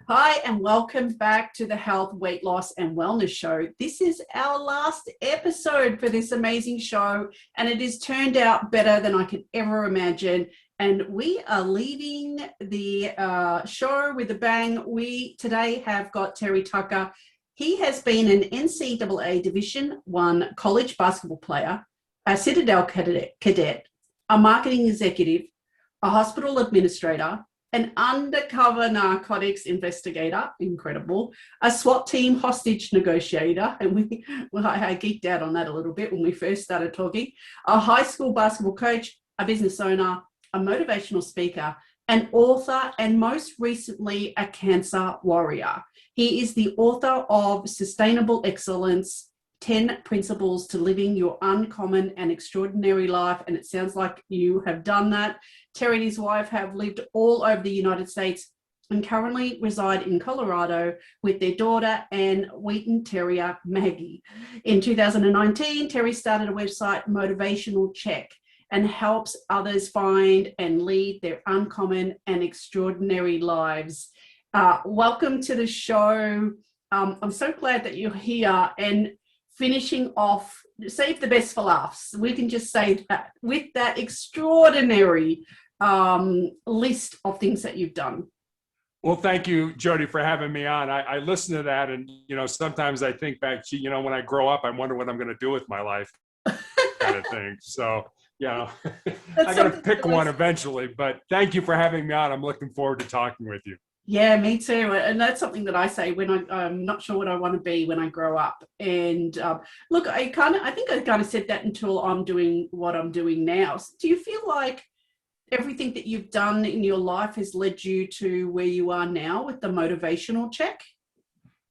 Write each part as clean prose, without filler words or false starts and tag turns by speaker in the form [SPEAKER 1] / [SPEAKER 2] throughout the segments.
[SPEAKER 1] Hi, and welcome back to the Health, Weight Loss, and Wellness Show. This is our last episode for this amazing show, and it has turned out better than I could ever imagine. And we are leaving the show with a bang. We today have got Terry Tucker. He has been an NCAA Division I college basketball player, a Citadel cadet, a marketing executive, a hospital administrator, an undercover narcotics investigator, incredible, a SWAT team hostage negotiator, and I geeked out on that a little bit when we first started talking, a high school basketball coach, a business owner, a motivational speaker, an author, and most recently, a cancer warrior. He is the author of Sustainable Excellence, 10 Principles to Living Your Uncommon and Extraordinary Life. And it sounds like you have done that. Terry and his wife have lived all over the United States and currently reside in Colorado with their daughter and Wheaton Terrier, Maggie. In 2019, Terry started a website, Motivational Check, and helps others find and lead their uncommon and extraordinary lives. Welcome to the show. I'm so glad that you're here. And finishing off, save the best for laughs. We can just say that with that extraordinary list of things that you've done.
[SPEAKER 2] Well, thank you, Jody, for having me on. I listen to that, and sometimes I think back to when I grow up, I wonder what I'm going to do with my life, kind of thing. So I got to pick one eventually. But thank you for having me on. I'm looking forward to talking with you.
[SPEAKER 1] Yeah, me too. And that's something that I say when I'm not sure what I want to be when I grow up. And look, I think I kind of said that until I'm doing what I'm doing now. So do you feel like everything that you've done in your life has led you to where you are now with the motivational check?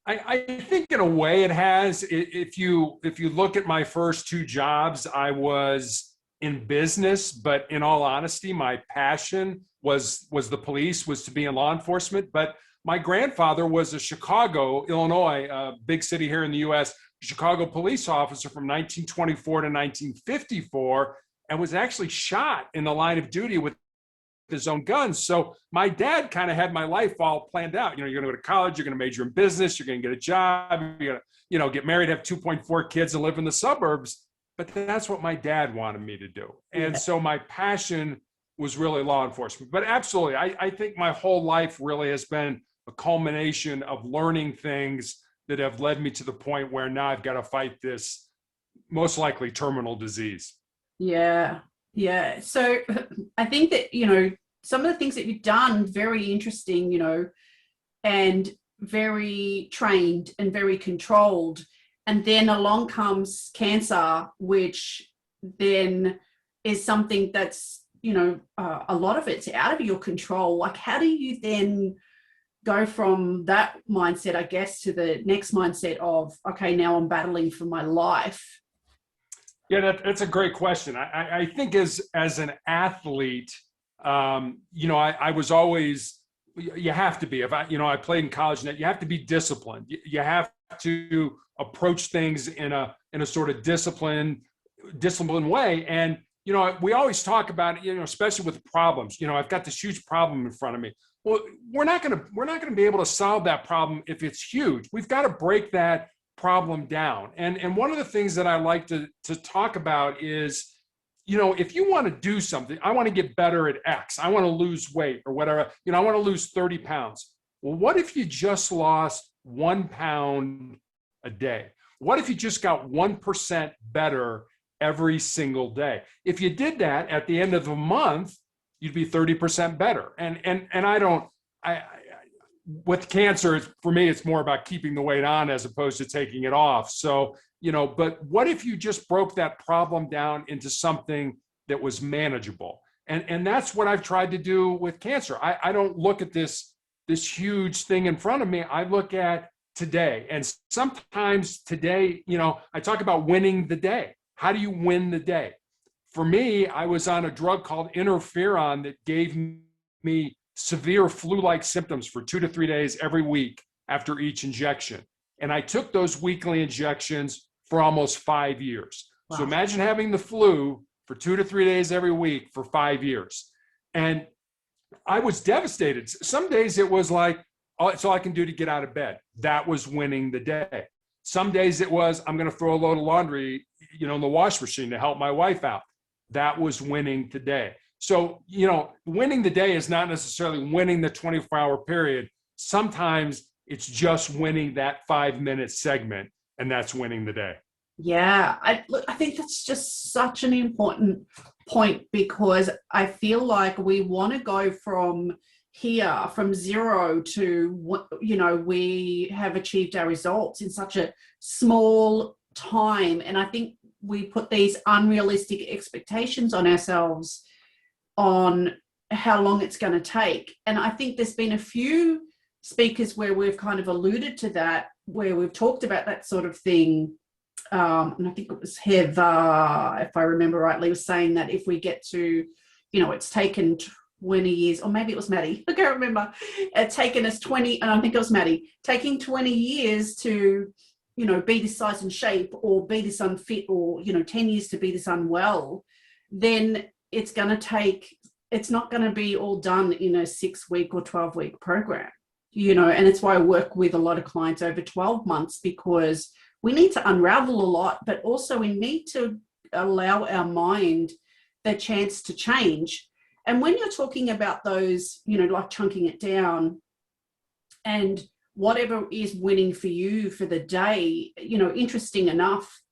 [SPEAKER 2] I think in a way it has. If you look at my first two jobs, I was in business, but in all honesty, my passion was the police, was to be in law enforcement. But my grandfather was a Chicago, Illinois, a big city here in the U.S., Chicago police officer from 1924 to 1954, and was actually shot in the line of duty with his own guns. So my dad kind of had my life all planned out. You're going to go to college, you're going to major in business, you're going to get a job, you're going to get married, have 2.4 kids, and live in the suburbs. But that's what my dad wanted me to do. And so my passion was really law enforcement. But absolutely, I think my whole life really has been a culmination of learning things that have led me to the point where now I've got to fight this most likely terminal disease.
[SPEAKER 1] Yeah. So I think that, some of the things that you've done, very interesting, and very trained and very controlled. And then along comes cancer, which then is something that's, a lot of it's out of your control. Like, how do you then go from that mindset, I guess, to the next mindset of, okay, now I'm battling for my life?
[SPEAKER 2] Yeah, that's a great question. I think as an athlete, I was always, you have to be, I played in college, and you have to be disciplined. You have to approach things in a sort of disciplined way. And, we always talk about, especially with problems, I've got this huge problem in front of me. Well, we're not going to be able to solve that problem if it's huge. We've got to break that problem down. And one of the things that I like to talk about is, if you want to do something, I want to get better at X, I want to lose weight or whatever, I want to lose 30 pounds. Well, what if you just lost 1 pound a day? What if you just got 1% better every single day? If you did that at the end of the month, you'd be 30% better. And with cancer, for me, it's more about keeping the weight on as opposed to taking it off. So, but what if you just broke that problem down into something that was manageable? And that's what I've tried to do with cancer. I don't look at this huge thing in front of me. I look at today. And sometimes today, I talk about winning the day. How do you win the day? For me, I was on a drug called interferon that gave me severe flu-like symptoms for 2 to 3 days every week after each injection. And I took those weekly injections for almost 5 years. Wow. So imagine having the flu for 2 to 3 days every week for 5 years. And I was devastated. Some days it was like, it's all I can do to get out of bed. That was winning the day. Some days it was, I'm going to throw a load of laundry, in the wash machine to help my wife out. That was winning today. So, winning the day is not necessarily winning the 24-hour period. Sometimes it's just winning that 5-minute segment, and that's winning the day.
[SPEAKER 1] Yeah, I think that's just such an important point, because I feel like we want to go from here, from zero to, we have achieved our results in such a small time. And I think we put these unrealistic expectations on ourselves on how long it's going to take. And I think there's been a few speakers where we've kind of alluded to that, where we've talked about that sort of thing. And I think it was Heath, if I remember rightly, was saying that if we get to, it's taken 20 years, or maybe it was Maddie, I can't remember. It's taken us 20, and I think it was Maddie, taking 20 years to, be this size and shape, or be this unfit, or, 10 years to be this unwell, then it's not going to be all done in a 6-week or 12-week program, and it's why I work with a lot of clients over 12 months, because we need to unravel a lot, but also we need to allow our mind the chance to change. And when you're talking about those, like chunking it down and whatever is winning for you for the day, interesting enough,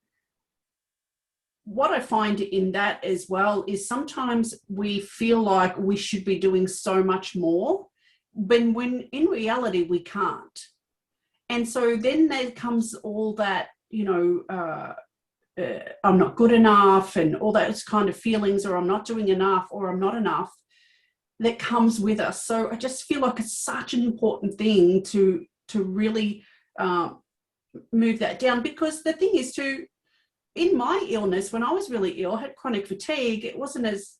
[SPEAKER 1] what I find in that as well is sometimes we feel like we should be doing so much more, when in reality we can't. And so then there comes all that, I'm not good enough, and all those kind of feelings, or I'm not doing enough, or I'm not enough, that comes with us. So I just feel like it's such an important thing to really move that down, because the thing is in my illness, when I was really ill, I had chronic fatigue. It wasn't as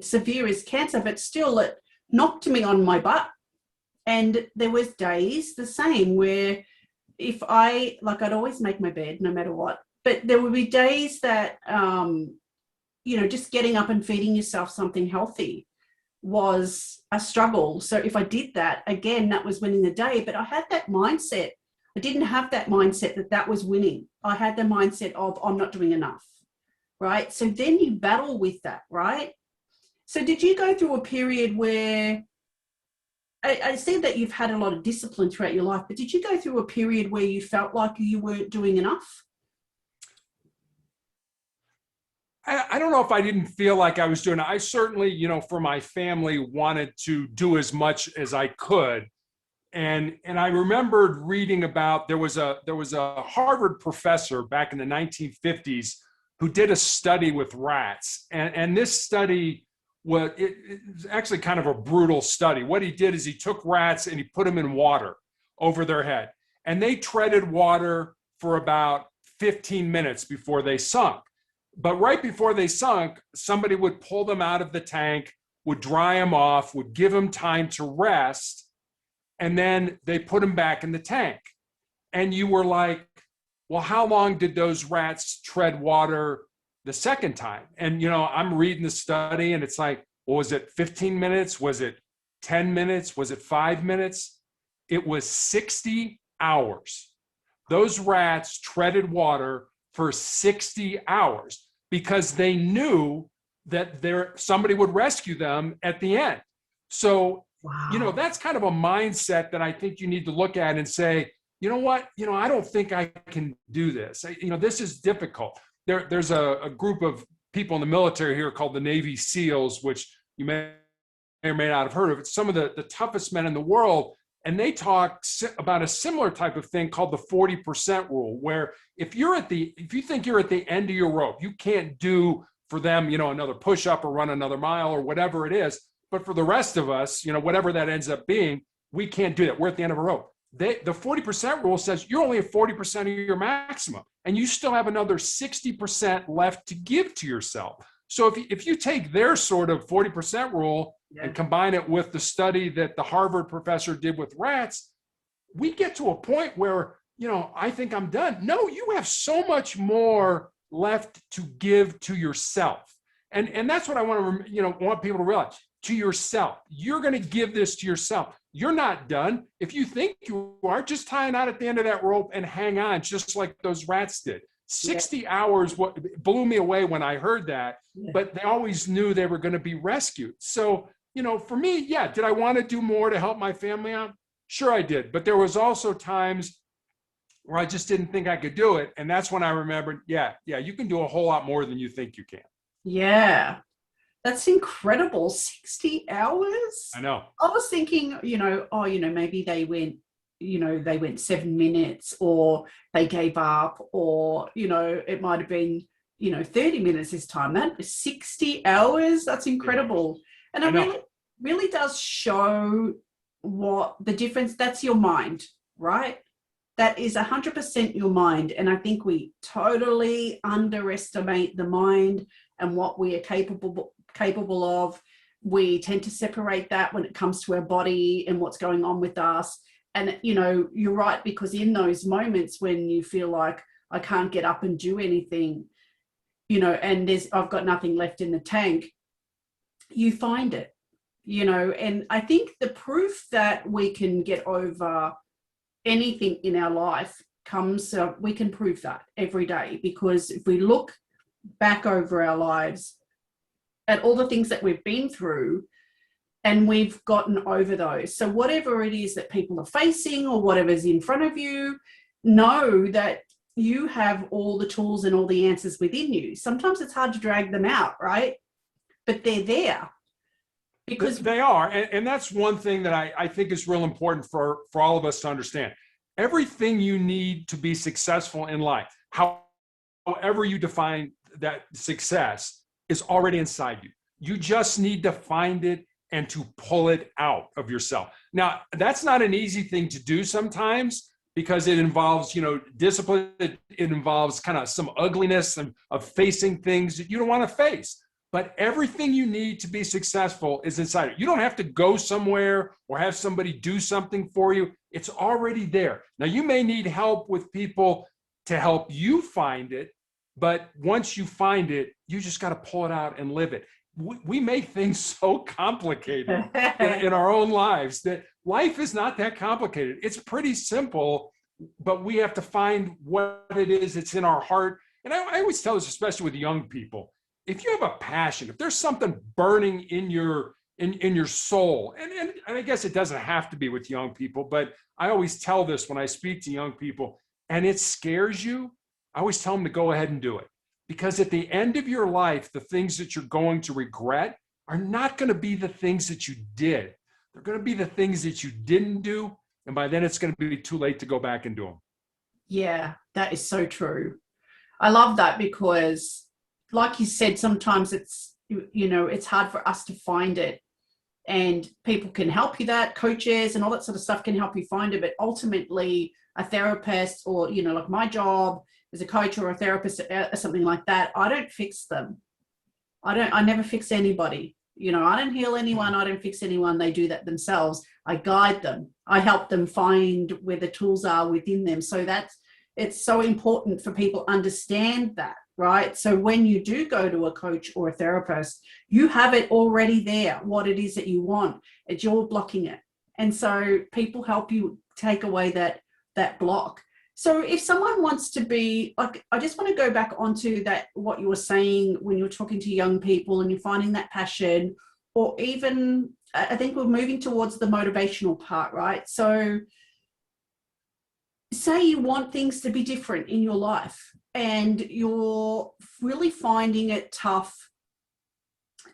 [SPEAKER 1] severe as cancer, but still it knocked me on my butt. And there was days the same where I'd always make my bed no matter what, but there would be days that, just getting up and feeding yourself something healthy was a struggle. So if I did that, again, that was winning the day. But I had that mindset. I didn't have that mindset that was winning. I had the mindset of, I'm not doing enough, right? So then you battle with that, right? So did you go through a period where, I said that you've had a lot of discipline throughout your life, but did you go through a period where you felt like you weren't doing enough?
[SPEAKER 2] I don't know if I didn't feel like I was doing it. I certainly, for my family, wanted to do as much as I could. And I remembered reading about, there was a Harvard professor back in the 1950s who did a study with rats. And this study it's actually kind of a brutal study. What he did is he took rats and he put them in water over their head, and they treaded water for about 15 minutes before they sunk. But right before they sunk, somebody would pull them out of the tank, would dry them off, would give them time to rest, and then they put them back in the tank. And you were like, well, how long did those rats tread water the second time? And, I'm reading the study and it's like, well, was it 15 minutes? Was it 10 minutes? Was it 5 minutes? It was 60 hours. Those rats treaded water for 60 hours because they knew that somebody would rescue them at the end. So,
[SPEAKER 1] wow.
[SPEAKER 2] That's kind of a mindset that I think you need to look at and say, you know what, I don't think I can do this. This is difficult. There's a group of people in the military here called the Navy SEALs, which you may or may not have heard of. It's some of the toughest men in the world. And they talk about a similar type of thing called the 40% rule, where if you think you're at the end of your rope, you can't do for them, another push-up or run another mile or whatever it is. But for the rest of us, whatever that ends up being, we can't do that. We're at the end of a rope. The 40% rule says you're only at 40% of your maximum, and you still have another 60% left to give to yourself. So if you take their sort of 40% rule and combine it with the study that the Harvard professor did with rats, we get to a point where, I think I'm done. No, you have so much more left to give to yourself. And that's what I want people to realize. To yourself. You're going to give this to yourself. you're not done. If you think you are, just tie a knot at the end of that rope and hang on, just like those rats did. 60 hours, what blew me away when I heard that, but they always knew they were going to be rescued. So, for me, did I want to do more to help my family out? Sure, I did. But there was also times where I just didn't think I could do it. And that's when I remembered, you can do a whole lot more than you think you can.
[SPEAKER 1] Yeah. That's incredible. 60 hours?
[SPEAKER 2] I know.
[SPEAKER 1] I was thinking, maybe they went 7 minutes, or they gave up, or, it might have been, 30 minutes this time. That is 60 hours. That's incredible. And it really does show what the difference. That's your mind, right? That is 100% your mind. And I think we totally underestimate the mind and what we are capable of. We tend to separate that when it comes to our body and what's going on with us. And, you're right, because in those moments when you feel like I can't get up and do anything, and I've got nothing left in the tank, you find it, and I think the proof that we can get over anything in our life comes, we can prove that every day, because if we look back over our lives at all the things that we've been through, and we've gotten over those. So whatever it is that people are facing or whatever's in front of you, know that you have all the tools and all the answers within you. Sometimes it's hard to drag them out, right? But they're there. Because
[SPEAKER 2] they are. And that's one thing that I think is real important for all of us to understand. Everything you need to be successful in life, however you define that success, is already inside you. You just need to find it and to pull it out of yourself. Now, that's not an easy thing to do sometimes, because it involves, discipline. It involves kind of some ugliness of facing things that you don't want to face. But everything you need to be successful is inside it. You don't have to go somewhere or have somebody do something for you. It's already there. Now, you may need help with people to help you find it, but once you find it, you just got to pull it out and live it. We make things so complicated in our own lives that life is not that complicated. It's pretty simple, but we have to find what it is that's in our heart. And I always tell this, especially with young people, if you have a passion, if there's something burning in your soul, and I guess it doesn't have to be with young people, but I always tell this when I speak to young people, and it scares you, I always tell them to go ahead and do it. Because at the end of your life, the things that you're going to regret are not going to be the things that you did. They're going to be the things that you didn't do. And by then it's going to be too late to go back and do them.
[SPEAKER 1] Yeah, that is so true. I love that, because like you said, sometimes it's, it's hard for us to find it, and people can help you, that coaches and all that sort of stuff can help you find it. But ultimately a therapist, or, like my job as a coach or a therapist or something like that, I don't fix them. I never fix anybody. I don't heal anyone. I don't fix anyone. They do that themselves. I guide them. I help them find where the tools are within them. So it's so important for people to understand that, right? So when you do go to a coach or a therapist, you have it already there, what it is that you want. It's you're blocking it. And so people help you take away that block. So if someone wants to be, like, I just want to go back onto that, what you were saying when you were talking to young people and you're finding that passion, or even, I think we're moving towards the motivational part, right? So say you want things to be different in your life and you're really finding it tough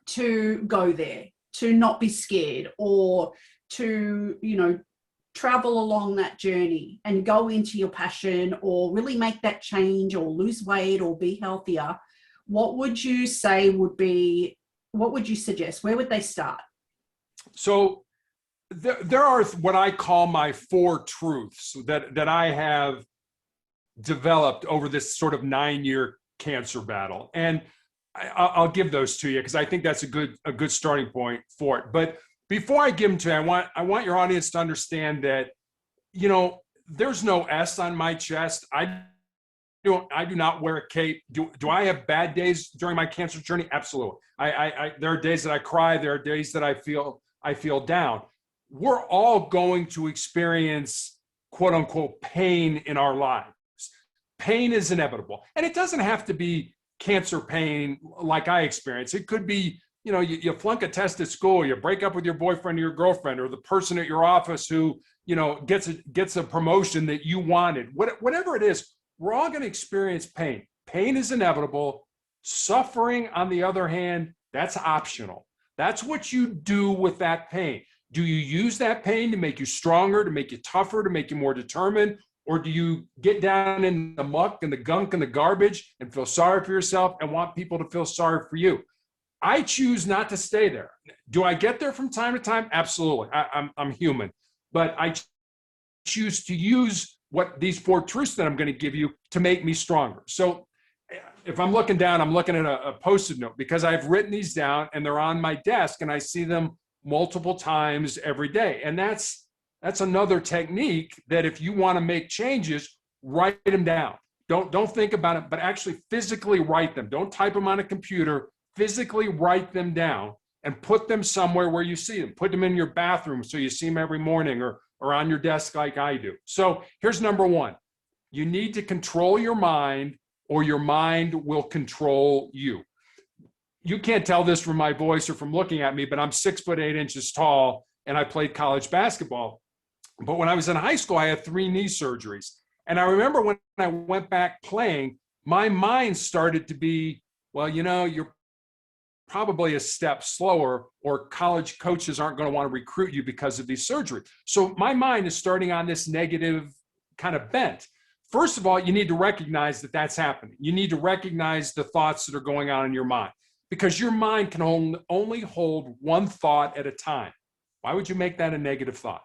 [SPEAKER 1] to go there, to not be scared, or to, travel along that journey and go into your passion, or really make that change, or lose weight, or be healthier. What would you say what would you suggest? Where would they start?
[SPEAKER 2] So there are what I call my 4 truths that I have developed over this sort of 9-year cancer battle. And I'll give those to you because I think that's a good starting point for it. But before I give them to you, I want your audience to understand that, there's no S on my chest. I do not wear a cape. Do I have bad days during my cancer journey? Absolutely. There are days that I cry. There are days that I feel down. we're all going to experience quote unquote pain in our lives. Pain is inevitable. And it doesn't have to be cancer pain like I experience. It could be, you flunk a test at school, you break up with your boyfriend or your girlfriend, or the person at your office who, gets a promotion that you wanted. Whatever it is, we're all going to experience pain. Pain is inevitable. Suffering, on the other hand, that's optional. That's what you do with that pain. Do you use that pain to make you stronger, to make you tougher, to make you more determined? Or do you get down in the muck and the gunk and the garbage and feel sorry for yourself and want people to feel sorry for you? I choose not to stay there. Do I get there from time to time? Absolutely. I'm human. But I choose to use what these 4 truths that I'm going to give you to make me stronger. So if I'm looking down, I'm looking at a Post-it note because I've written these down and they're on my desk and I see them multiple times every day. And that's another technique that if you want to make changes, write them down. Don't think about it, but actually physically write them. Don't type them on a computer. Physically write them down and put them somewhere where you see them. Put them in your bathroom so you see them every morning, or on your desk like I do. So here's number 1. You need to control your mind, or your mind will control you. You can't tell this from my voice or from looking at me, but I'm 6'8" tall and I played college basketball. But when I was in high school, I had 3 knee surgeries. And I remember when I went back playing, my mind started to be, well, you're probably a step slower, or college coaches aren't going to want to recruit you because of these surgeries. So my mind is starting on this negative kind of bent. First of all, you need to recognize that that's happening. You need to recognize the thoughts that are going on in your mind, because your mind can only hold one thought at a time. Why would you make that a negative thought?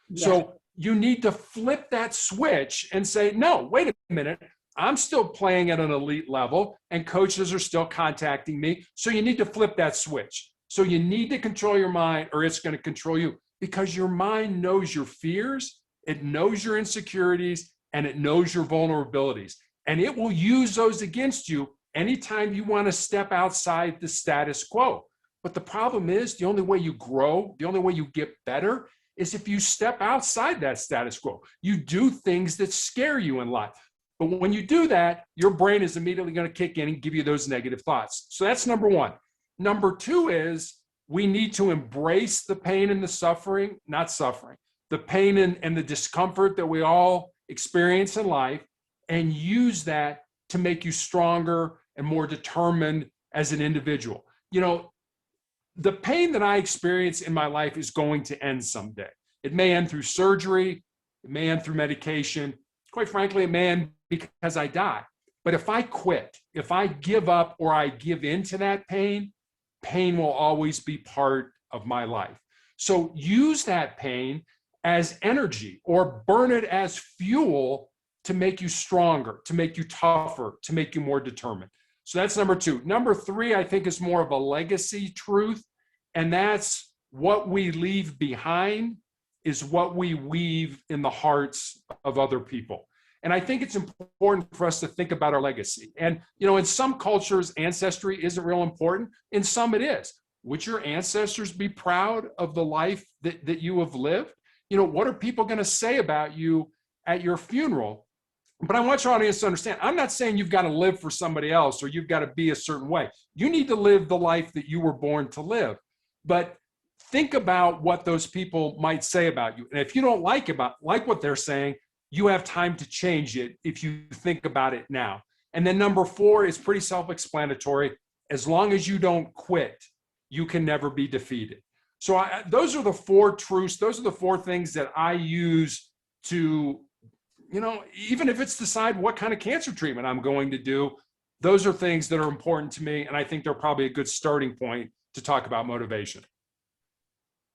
[SPEAKER 2] Yeah. So you need to flip that switch and say, no, wait a minute. I'm still playing at an elite level and coaches are still contacting me. So you need to flip that switch. So you need to control your mind, or it's going to control you, because your mind knows your fears, it knows your insecurities, and it knows your vulnerabilities. And it will use those against you anytime you want to step outside the status quo. But the problem is, the only way you grow, the only way you get better, is if you step outside that status quo. You do things that scare you in life. But when you do that, your brain is immediately going to kick in and give you those negative thoughts. So that's number 1. Number 2 is we need to embrace the pain and the suffering, not suffering, the pain and the discomfort that we all experience in life, and use that to make you stronger and more determined as an individual. The pain that I experience in my life is going to end someday. It may end through surgery. It may end through medication. Quite frankly, it may end because I die. But if I quit, if I give up or I give into that pain, pain will always be part of my life. So use that pain as energy, or burn it as fuel to make you stronger, to make you tougher, to make you more determined. So that's number 2. Number 3, I think, is more of a legacy truth. And that's what we leave behind is what we weave in the hearts of other people. And I think it's important for us to think about our legacy. And, in some cultures, ancestry isn't real important. In some, it is. Would your ancestors be proud of the life that you have lived? What are people going to say about you at your funeral? But I want your audience to understand, I'm not saying you've got to live for somebody else or you've got to be a certain way. You need to live the life that you were born to live. But think about what those people might say about you. And if you don't like what they're saying, you have time to change it if you think about it now. And then number 4 is pretty self-explanatory. As long as you don't quit, you can never be defeated. So those are the 4 truths. Those are the 4 things that I use to, even if it's decide what kind of cancer treatment I'm going to do, those are things that are important to me. And I think they're probably a good starting point to talk about motivation.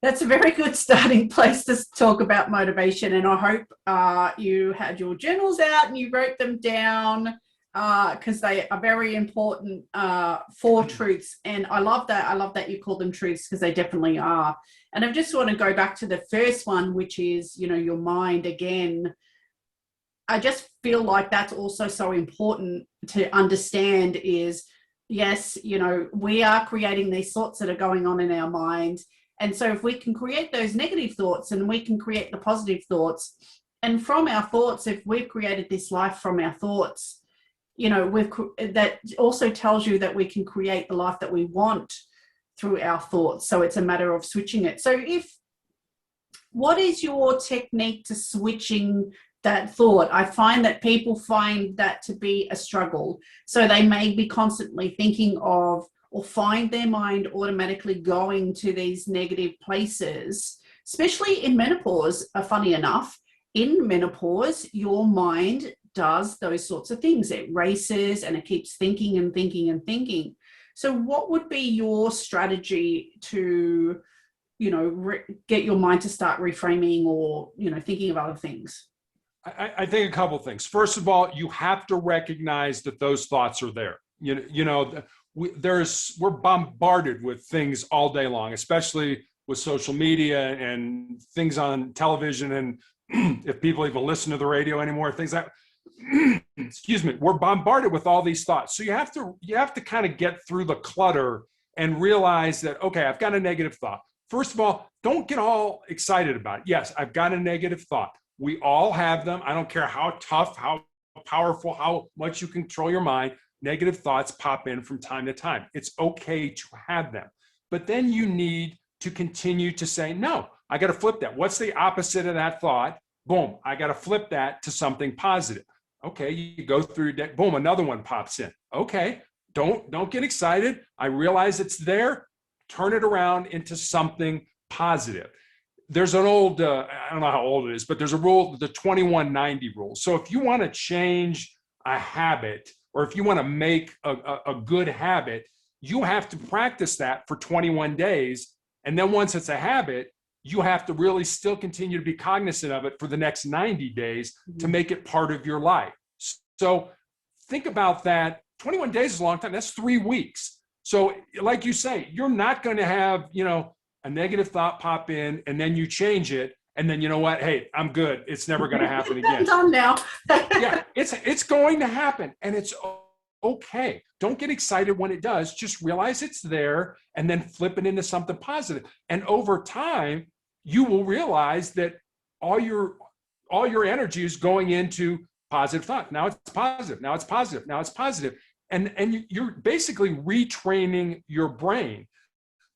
[SPEAKER 1] That's a very good starting place to talk about motivation. And I hope you had your journals out and you wrote them down, because they are very important 4 truths. And I love that. I love that you call them truths, because they definitely are. And I just want to go back to the first one, which is, your mind again. I just feel like that's also so important to understand is, yes, we are creating these thoughts that are going on in our minds. And so if we can create those negative thoughts and we can create the positive thoughts, and from our thoughts, if we've created this life from our thoughts, you know, that also tells you that we can create the life that we want through our thoughts. So it's a matter of switching it. So what is your technique to switching that thought? I find that people find that to be a struggle. So they may be constantly thinking of, or find their mind automatically going to these negative places, especially in menopause. Funny enough, in menopause, your mind does those sorts of things. It races and it keeps thinking and thinking and thinking. So what would be your strategy to, you know, get your mind to start reframing or, you know, thinking of other things?
[SPEAKER 2] I think a couple of things. First of all, you have to recognize that those thoughts are there. We're bombarded with things all day long, especially with social media and things on television. And if people even listen to the radio anymore, things like, excuse me, we're bombarded with all these thoughts. So you have to kind of get through the clutter and realize that, okay, I've got a negative thought. First of all, don't get all excited about it. Yes, I've got a negative thought. We all have them. I don't care how tough, how powerful, how much you control your mind. Negative thoughts pop in from time to time. It's okay to have them. But then you need to continue to say, no, I got to flip that. What's the opposite of that thought? Boom, I got to flip that to something positive. Okay, you go through your day, boom, another one pops in. Okay, don't get excited. I realize it's there. Turn it around into something positive. There's an old, I don't know how old it is, but there's a rule, the 2190 rule. So if you want to change a habit, or if you want to make a good habit, you have to practice that for 21 days. And then once it's a habit, you have to really still continue to be cognizant of it for the next 90 days to make it part of your life. So think about that. 21 days is a long time. That's 3 weeks. So like you say, you're not going to have, a negative thought pop in and then you change it. And then, you know what? Hey, I'm good. It's never going to happen again.
[SPEAKER 1] I'm done now.
[SPEAKER 2] Yeah, it's going to happen. And it's okay. Don't get excited when it does. Just realize it's there and then flip it into something positive. And over time, you will realize that all your energy is going into positive thought. Now it's positive. Now it's positive. Now it's positive. And you're basically retraining your brain.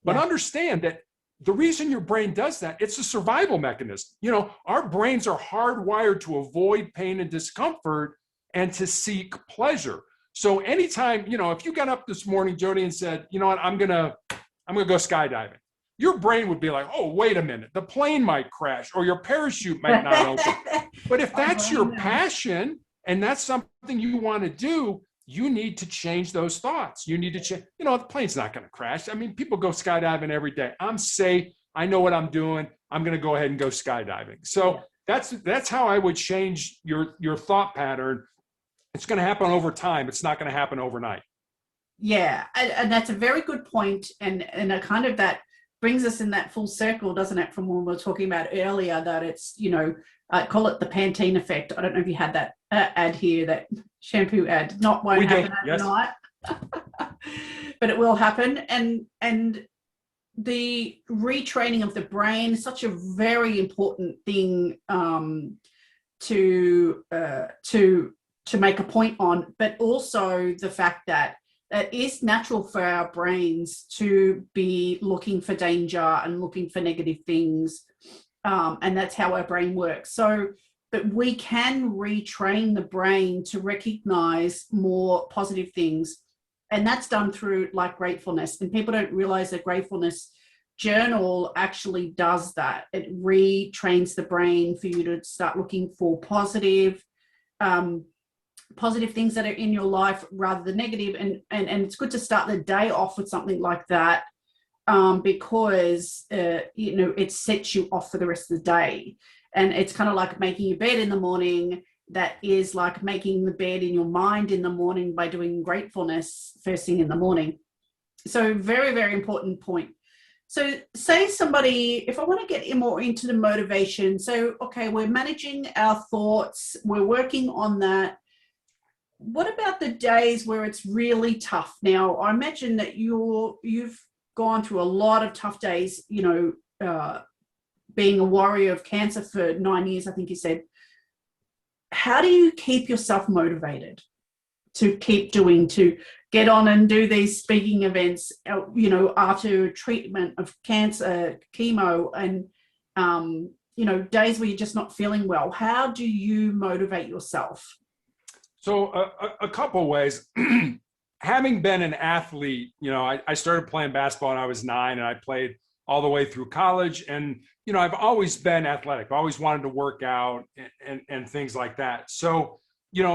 [SPEAKER 2] But understand that the reason your brain does that, it's a survival mechanism. Our brains are hardwired to avoid pain and discomfort and to seek pleasure. So anytime, if you got up this morning, Jody, and said, you know what, I'm gonna go skydiving, your brain would be like, oh, wait a minute, the plane might crash or your parachute might not open. But if that's your passion and that's something you want to do, you need to change those thoughts. You need to change, the plane's not going to crash. I mean, people go skydiving every day. I'm safe. I know what I'm doing. I'm going to go ahead and go skydiving. So that's how I would change your thought pattern. It's going to happen over time. It's not going to happen overnight. Yeah.
[SPEAKER 1] And that's a very good point. And a kind of that brings us in that full circle, doesn't it? From when we were talking about earlier, that it's, I call it the Pantene effect. I don't know if you had that ad here, that shampoo ad. Won't happen overnight, but it will happen. And the retraining of the brain is such a very important thing to make a point on. But also the fact that it is natural for our brains to be looking for danger and looking for negative things. And that's how our brain works. But we can retrain the brain to recognize more positive things. And that's done through like gratefulness. And people don't realize that gratefulness journal actually does that. It retrains the brain for you to start looking for positive things that are in your life rather than negative. And it's good to start the day off with something like that. Because it sets you off for the rest of the day. And it's kind of like making your bed in the morning. That is like making the bed in your mind in the morning by doing gratefulness first thing in the morning. So very, very important point. So say somebody, if I want to get more into the motivation, so, okay, we're managing our thoughts, we're working on that. What about the days where it's really tough? Now, I imagine that you've gone through a lot of tough days, being a warrior of cancer for 9 years, I think you said. How do you keep yourself motivated to keep doing, to get on and do these speaking events, after treatment of cancer, chemo, and, days where you're just not feeling well? How do you motivate yourself?
[SPEAKER 2] So a couple ways. Having been an athlete, I started playing basketball when I was 9, and I played all the way through college. And, I've always been athletic. I always wanted to work out and things like that. So, you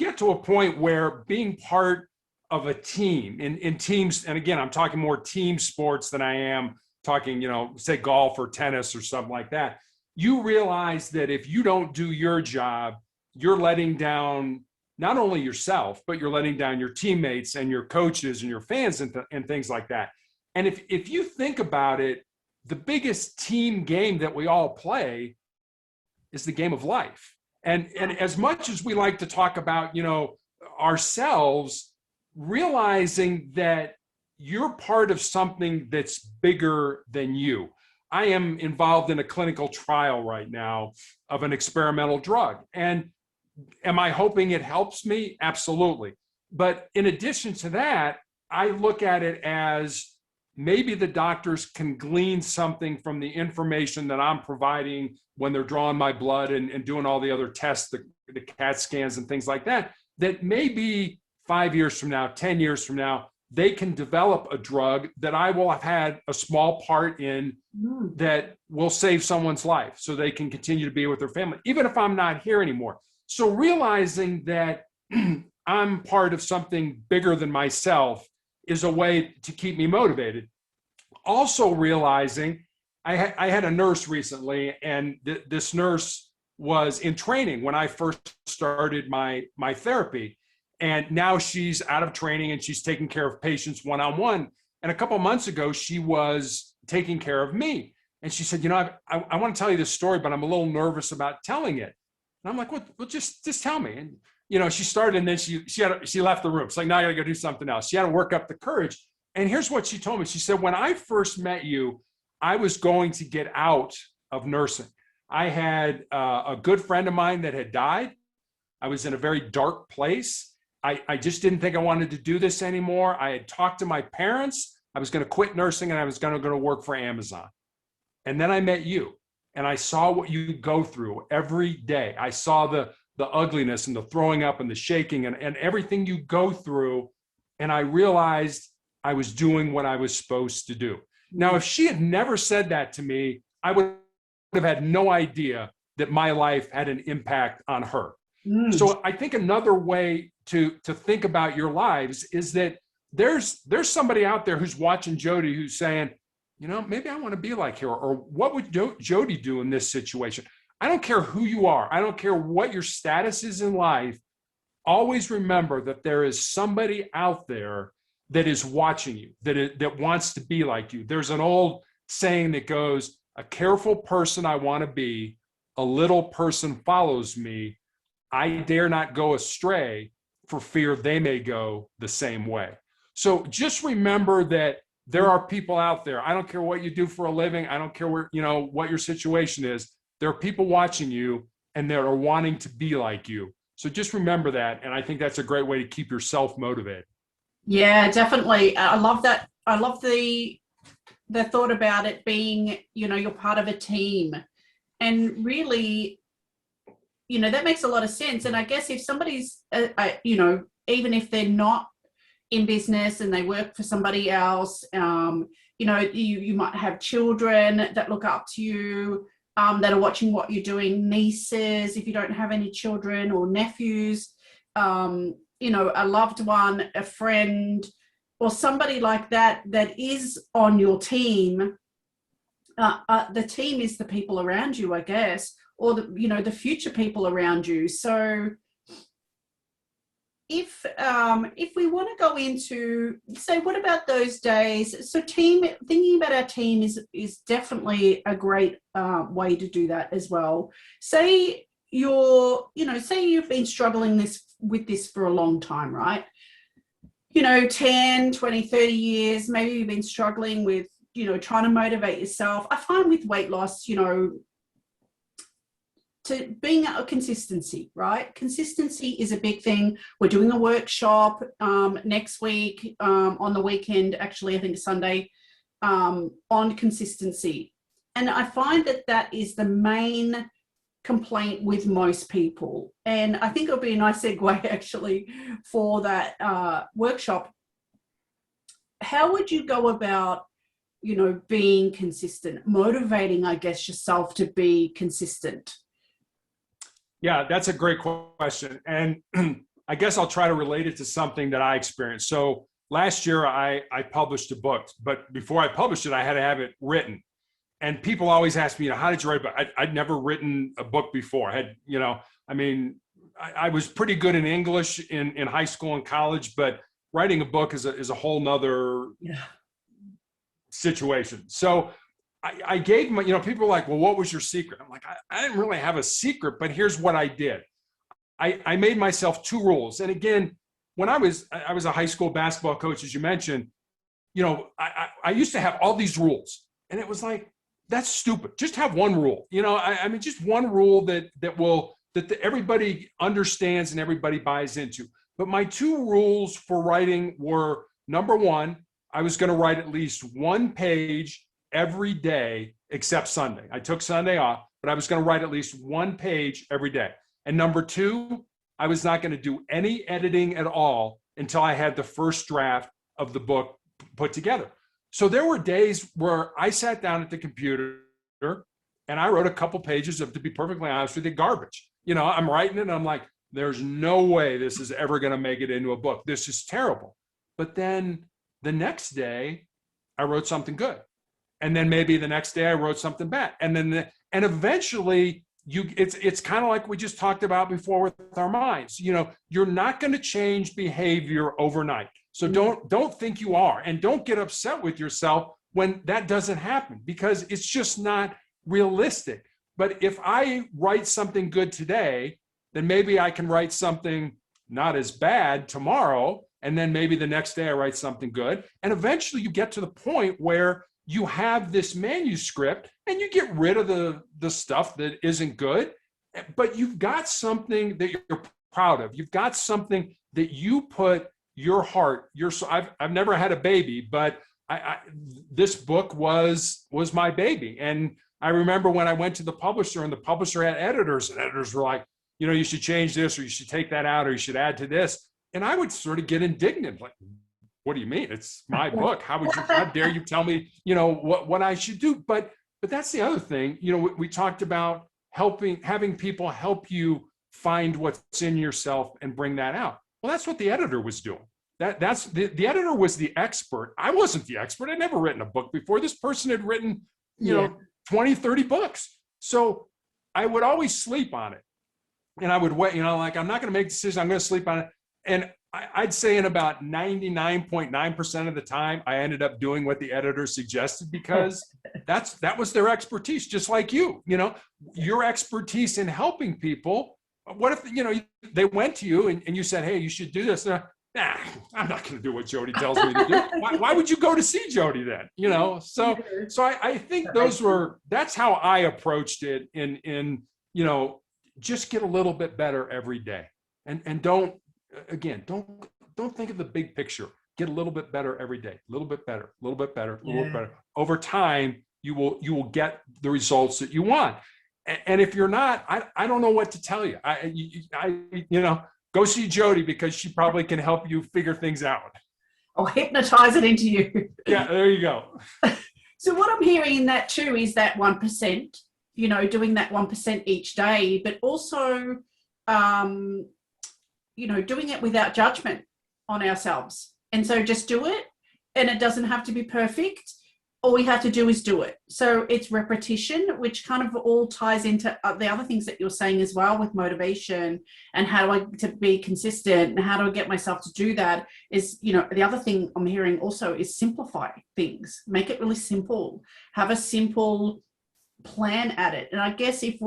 [SPEAKER 2] get to a point where being part of a team in teams, and again, I'm talking more team sports than I am talking, say golf or tennis or something like that. You realize that if you don't do your job, you're letting down not only yourself, but you're letting down your teammates and your coaches and your fans and things like that. And if you think about it, the biggest team game that we all play is the game of life. And as much as we like to talk about, ourselves, realizing that you're part of something that's bigger than you. I am involved in a clinical trial right now of an experimental drug. And am I hoping it helps me? Absolutely. But in addition to that, I look at it as maybe the doctors can glean something from the information that I'm providing when they're drawing my blood and doing all the other tests, the CAT scans and things like that, that maybe 5 years from now, 10 years from now, they can develop a drug that I will have had a small part in that will save someone's life so they can continue to be with their family, even if I'm not here anymore. So realizing that I'm part of something bigger than myself is a way to keep me motivated. Also realizing I had a nurse recently, and this nurse was in training when I first started my therapy. And now she's out of training and she's taking care of patients one-on-one. And a couple of months ago, she was taking care of me. And she said, I want to tell you this story, but I'm a little nervous about telling it. And I'm like, well, just tell me. And, she started, and then she left the room. It's like, now I got to go do something else. She had to work up the courage. And here's what she told me. She said, when I first met you, I was going to get out of nursing. I had a good friend of mine that had died. I was in a very dark place. I just didn't think I wanted to do this anymore. I had talked to my parents. I was going to quit nursing and I was going to go to work for Amazon. And then I met you and I saw what you go through every day. I saw the ugliness and the throwing up and the shaking and everything you go through. And I realized I was doing what I was supposed to do. Now, if she had never said that to me, I would have had no idea that my life had an impact on her. So I think another way to think about your lives is that there's somebody out there who's watching Jody who's saying, maybe I want to be like her, or what would Jody do in this situation? I don't care who you are. I don't care what your status is in life. Always remember that there is somebody out there that is watching you, that wants to be like you. There's an old saying that goes, a careful person I want to be, a little person follows me. I dare not go astray for fear they may go the same way. So just remember that there are people out there. I don't care what you do for a living. I don't care where, what your situation is. There are people watching you and that are wanting to be like you. So just remember that. And I think that's a great way to keep yourself motivated.
[SPEAKER 1] Yeah, definitely. I love that. I love the thought about it being, you're part of a team. And really, that makes a lot of sense. And I guess if somebody's, even if they're not in business and they work for somebody else, you might have children that look up to you, that are watching what you're doing, nieces, if you don't have any children, or nephews, a loved one, a friend, or somebody like that is on your team. The team is the people around you, I guess, or the future people around you. So if we want to go into, say, what about those days? So thinking about our team is definitely a great way to do that as well. Say you've been struggling with this for a long time, right? 10, 20, 30 years, maybe you've been struggling with, trying to motivate yourself. I find with weight loss, to being a consistency, right? Consistency is a big thing. We're doing a workshop next week on the weekend, actually, I think Sunday, on consistency. And I find that is the main complaint with most people. And I think it'll be a nice segue actually for that workshop. How would you go about, being consistent, motivating, I guess, yourself to be consistent?
[SPEAKER 2] Yeah, that's a great question. And I guess I'll try to relate it to something that I experienced. So last year I published a book, but before I published it, I had to have it written. And people always ask me, how did you write a book? I'd never written a book before. I was pretty good in English in high school and college, but writing a book is a whole nother situation. So I gave my, people are like, well, what was your secret? I'm like, I didn't really have a secret, but here's what I did. I made myself 2 rules. And again, when I was a high school basketball coach, as you mentioned, I used to have all these rules, and it was like, that's stupid. Just have one rule. Just one rule that everybody understands and everybody buys into. But my 2 rules for writing were, number 1, I was going to write at least 1 page every day except Sunday. I took Sunday off, but I was going to write at least 1 page every day. And number 2, I was not going to do any editing at all until I had the first draft of the book put together. So there were days where I sat down at the computer and I wrote a couple pages of, to be perfectly honest with you, garbage. I'm writing it and I'm like, there's no way this is ever going to make it into a book. This is terrible. But then the next day I wrote something good. And then maybe the next day I wrote something bad. And then, eventually it's kind of like we just talked about before with our minds. You're not going to change behavior overnight. So don't think you are, and don't get upset with yourself when that doesn't happen, because it's just not realistic. But if I write something good today, then maybe I can write something not as bad tomorrow. And then maybe the next day I write something good. And eventually you get to the point where you have this manuscript and you get rid of the stuff that isn't good, but you've got something that you're proud of. You've got something that you put your heart, I've never had a baby, but this book was my baby. And I remember when I went to the publisher, and the publisher had editors, and editors were like, you should change this, or you should take that out, or you should add to this. And I would sort of get indignant, like, what do you mean? It's my book. How dare you tell me, what I should do? But that's the other thing. We talked about having people help you find what's in yourself and bring that out. Well, that's what the editor was doing. That's the editor was the expert. I wasn't the expert. I'd never written a book before. This person had written, 20, 30 books. So I would always sleep on it. And I would wait, like, I'm not going to make a decision. I'm going to sleep on it. And I'd say in about 99.9% of the time, I ended up doing what the editor suggested, because that was their expertise, just like you. Your expertise in helping people. What if, they went to you and you said, hey, you should do this. Nah, I'm not going to do what Jody tells me to do. Why would you go to see Jody then? So I think that's how I approached it in just get a little bit better every day. And don't think of the big picture. Get a little bit better every day, a little bit better, a little bit better, a little bit better. Over time, you will get the results that you want. And if you're not, I don't know what to tell you. Go see Jody, because she probably can help you figure things out.
[SPEAKER 1] I'll hypnotize it into you.
[SPEAKER 2] Yeah, there you go.
[SPEAKER 1] So what I'm hearing in that too is that 1%, doing that 1% each day, but also, doing it without judgment on ourselves. And so just do it, and it doesn't have to be perfect. All we have to do is do it. So it's repetition, which kind of all ties into the other things that you're saying as well, with motivation and how do I to be consistent and how do I get myself to do that is, the other thing I'm hearing also is simplify things, make it really simple, have a simple plan at it. And I guess if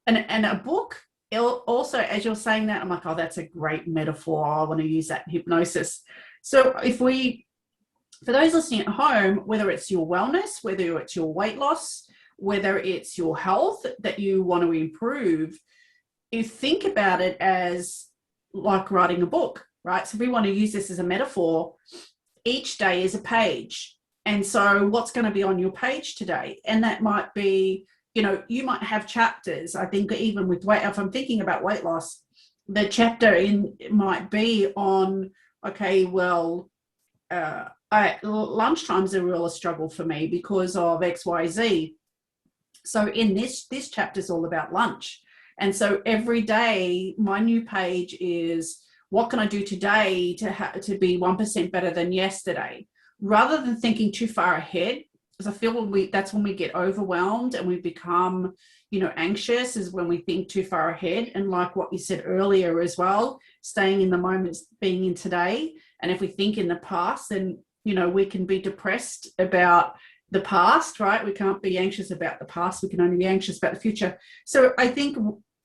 [SPEAKER 1] and a book also, as you're saying that, I'm like, oh, that's a great metaphor. I want to use that in hypnosis. So for those listening at home, whether it's your wellness, whether it's your weight loss, whether it's your health that you want to improve, you think about it as like writing a book, right? So if we want to use this as a metaphor, each day is a page. And so what's going to be on your page today? And that might be, you might have chapters. I think even with if I'm thinking about weight loss, the chapter might be on, okay, well, lunchtime's a real struggle for me because of XYZ. So in this chapter is all about lunch. And so every day, my new page is, what can I do today to be 1% better than yesterday? Rather than thinking too far ahead, because I feel that's when we get overwhelmed and we become, anxious, is when we think too far ahead. And like what you said earlier as well, staying in the moment, being in today. And if we think in the past, then, we can be depressed about the past, right? We can't be anxious about the past. We can only be anxious about the future. So I think,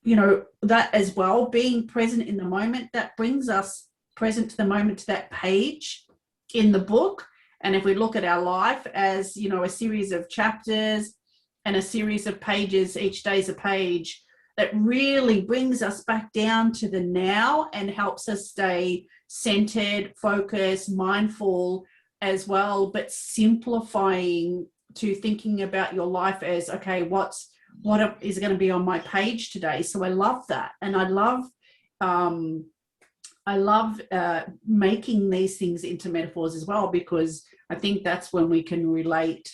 [SPEAKER 1] that as well, being present in the moment, that brings us present to the moment, to that page in the book. And if we look at our life as, a series of chapters and a series of pages, each day is a page, that really brings us back down to the now and helps us stay centered, focused, mindful as well, but simplifying to thinking about your life as, okay, what is going to be on my page today? So I love that. And I love making these things into metaphors as well, because I think that's when we can relate,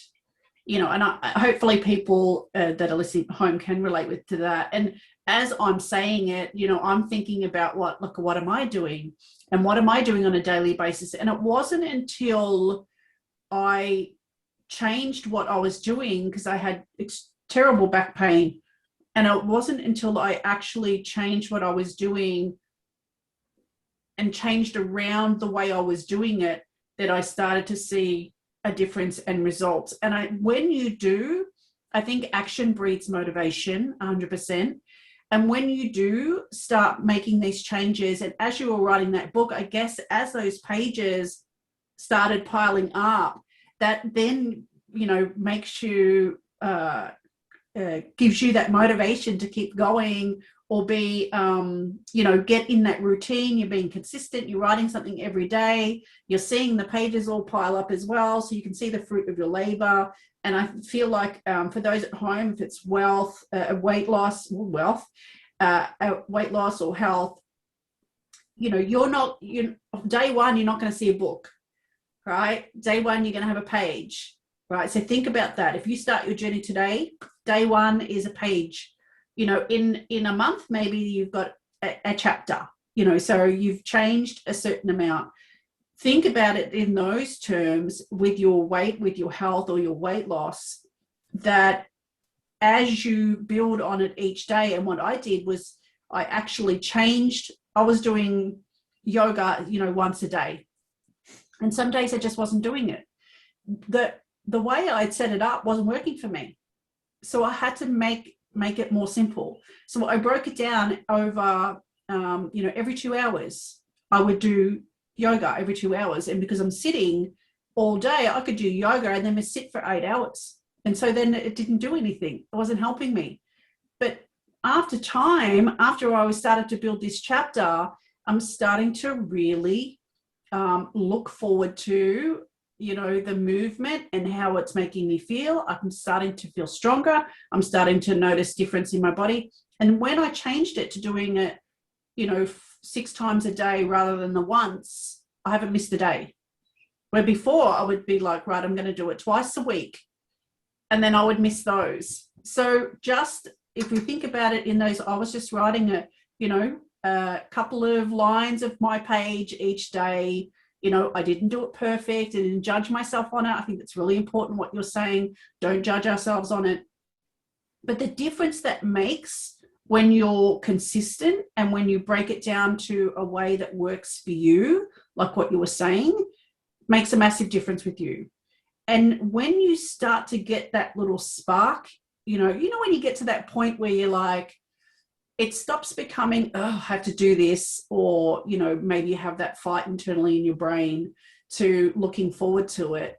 [SPEAKER 1] and hopefully people that are listening at home can relate to that. And as I'm saying it, I'm thinking about what am I doing? And what am I doing on a daily basis? And it wasn't until I changed what I was doing, because I had terrible back pain. And it wasn't until I actually changed what I was doing and changed around the way I was doing it that I started to see a difference and results. And when you do, I think action breeds motivation 100%. And when you do start making these changes, and as you were writing that book, I guess as those pages started piling up, that then, makes you, gives you that motivation to keep going, or be, get in that routine. You're being consistent, you're writing something every day, you're seeing the pages all pile up as well, so you can see the fruit of your labor. And I feel like for those at home, if it's weight loss or health, day one, you're not going to see a book, right? Day one, you're going to have a page, right? So think about that. If you start your journey today, day one is a page. In a month, maybe you've got a chapter, so you've changed a certain amount. Think about it in those terms with your weight, with your health or your weight loss, that as you build on it each day. And what I did was I actually changed. I was doing yoga, once a day. And some days I just wasn't doing it. The way I'd set it up wasn't working for me. So I had to make it more simple. So I broke it down over, every 2 hours. I would do yoga every 2 hours. And because I'm sitting all day, I could do yoga and then sit for 8 hours. And so then it didn't do anything. It wasn't helping me. But after I started to build this chapter, I'm starting to really look forward to, the movement and how it's making me feel. I'm starting to feel stronger. I'm starting to notice difference in my body. And when I changed it to doing it, 6 times a day rather than the once, I haven't missed a day. Where before I would be like, right, I'm going to do it twice a week. And then I would miss those. So just if we think about it in those, I was just writing a couple of lines of my page each day. I didn't do it perfect. I didn't judge myself on it. I think it's really important what you're saying. Don't judge ourselves on it. But the difference that makes when you're consistent and when you break it down to a way that works for you, like what you were saying, makes a massive difference with you. And when you start to get that little spark, when you get to that point where you're like, it stops becoming, oh, I have to do this, or, you know, maybe you have that fight internally in your brain, to looking forward to it.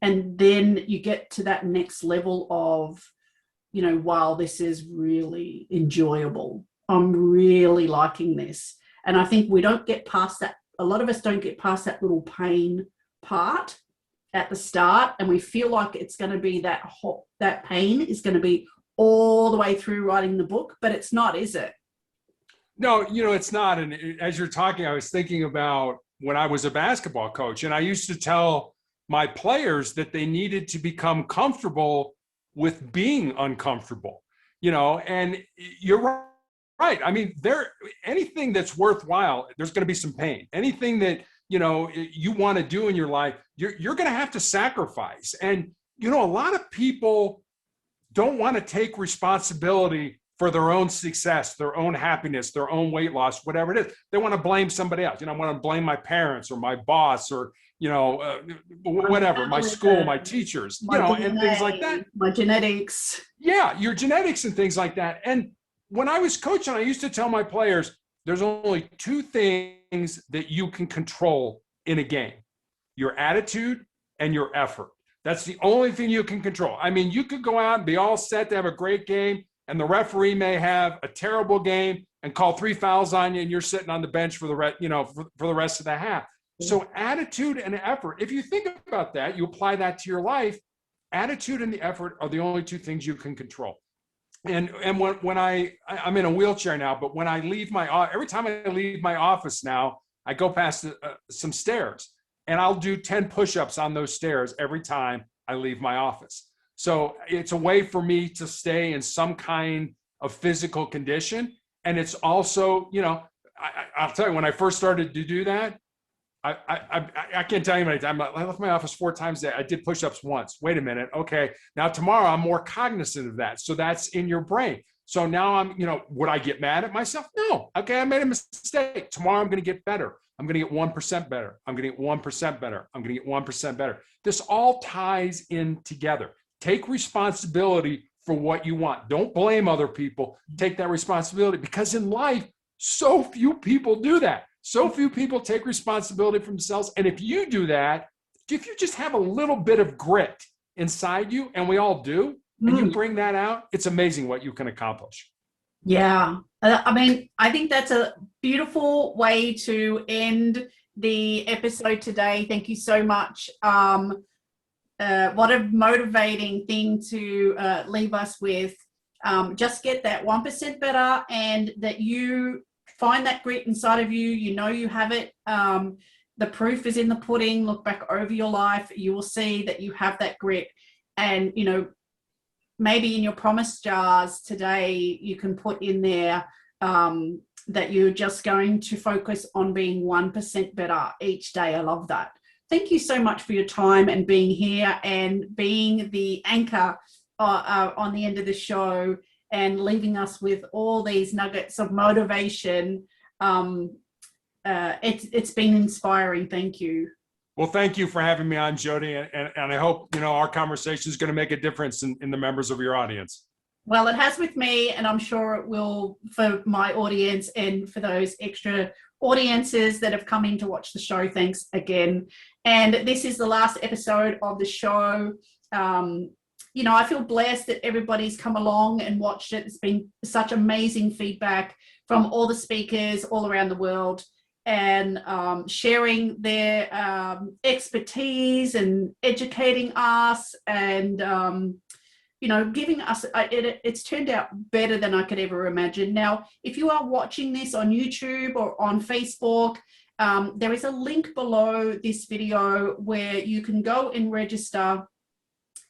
[SPEAKER 1] And then you get to that next level of, you know, wow, this is really enjoyable. I'm really liking this. And I think we don't get past that. A lot of us don't get past that little pain part at the start, and we feel like it's going to be that pain is going to be all the way through writing the book, but it's not, is it?
[SPEAKER 2] No, you know, it's not. And as you're talking, I was thinking about when I was a basketball coach, and I used to tell my players that they needed to become comfortable with being uncomfortable, you know, and you're right. I mean, anything that's worthwhile, there's going to be some pain. Anything that, you know, you want to do in your life, you're going to have to sacrifice. And, you know, a lot of people don't want to take responsibility for their own success, their own happiness, their own weight loss, whatever it is. They want to blame somebody else. You know, I want to blame my parents or my boss or, you know, whatever, my school, my teachers, you know, and things like that.
[SPEAKER 1] My genetics.
[SPEAKER 2] Yeah, your genetics and things like that. And when I was coaching, I used to tell my players, there's only two things that you can control in a game: your attitude and your effort. That's the only thing you can control. I mean, you could go out and be all set to have a great game, and the referee may have a terrible game and call 3 fouls on you, and you're sitting on the bench for the for the rest of the half. So attitude and effort, if you think about that, you apply that to your life, attitude and the effort are the only two things you can control. And when I'm in a wheelchair now, but when I leave every time I leave my office now, I go past some stairs, and I'll do 10 push-ups on those stairs every time I leave my office. So it's a way for me to stay in some kind of physical condition. And it's also, you know, I'll tell you, when I first started to do that, I can't tell you how many times I left my office 4 times a day. I did push-ups once. Wait a minute. Okay. Now tomorrow I'm more cognizant of that. So that's in your brain. So now I'm, you know, would I get mad at myself? No. Okay. I made a mistake. Tomorrow I'm going to get better. I'm going to get 1% better. I'm going to get 1% better. I'm going to get 1% better. This all ties in together. Take responsibility for what you want. Don't blame other people. Take that responsibility, because in life, so few people do that. So few people take responsibility for themselves. And if you do that, if you just have a little bit of grit inside you, and we all do, and you bring that out, it's amazing what you can accomplish.
[SPEAKER 1] Yeah. I mean, I think that's a beautiful way to end the episode today. Thank you so much. What a motivating thing to leave us with. Just get that 1% better, and that you find that grit inside of you. You know you have it. The proof is in the pudding. Look back over your life. You will see that you have that grit. And, you know, maybe in your promise jars today, you can put in there that you're just going to focus on being 1% better each day. I love that. Thank you so much for your time and being here and being the anchor on the end of the show and leaving us with all these nuggets of motivation. It's been inspiring. Thank you.
[SPEAKER 2] Well, thank you for having me on, Jody. And I hope, you know, our conversation is going to make a difference in the members of your audience.
[SPEAKER 1] Well, it has with me, and I'm sure it will for my audience and for those extra audiences that have come in to watch the show. Thanks again. And this is the last episode of the show. You know, I feel blessed that everybody's come along and watched it. It's been such amazing feedback from all the speakers all around the world, and sharing their expertise and educating us, and you know, giving us, it's turned out better than I could ever imagine. Now, if you are watching this on YouTube or on Facebook, there is a link below this video where you can go and register,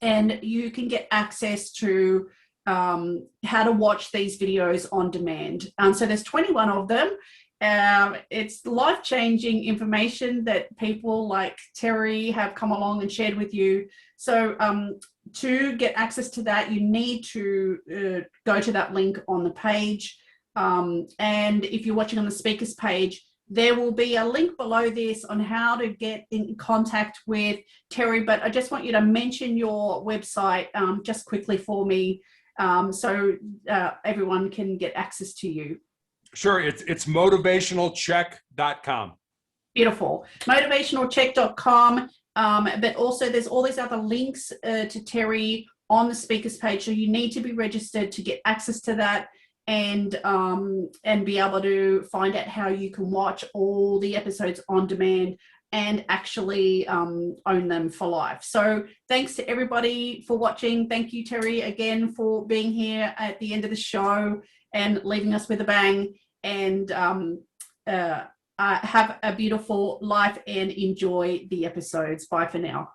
[SPEAKER 1] and you can get access to how to watch these videos on demand. So there's 21 of them. It's life-changing information that people like Terry have come along and shared with you. So to get access to that, you need to go to that link on the page. And if you're watching on the speakers page, there will be a link below this on how to get in contact with Terry. But I just want you to mention your website just quickly for me, so everyone can get access to you.
[SPEAKER 2] Sure. It's motivationalcheck.com.
[SPEAKER 1] Beautiful. Motivationalcheck.com. But also there's all these other links to Terry on the speakers page. So you need to be registered to get access to that and be able to find out how you can watch all the episodes on demand and actually own them for life. So thanks to everybody for watching. Thank you, Terry, again for being here at the end of the show and leaving us with a bang. And have a beautiful life and enjoy the episodes. Bye for now.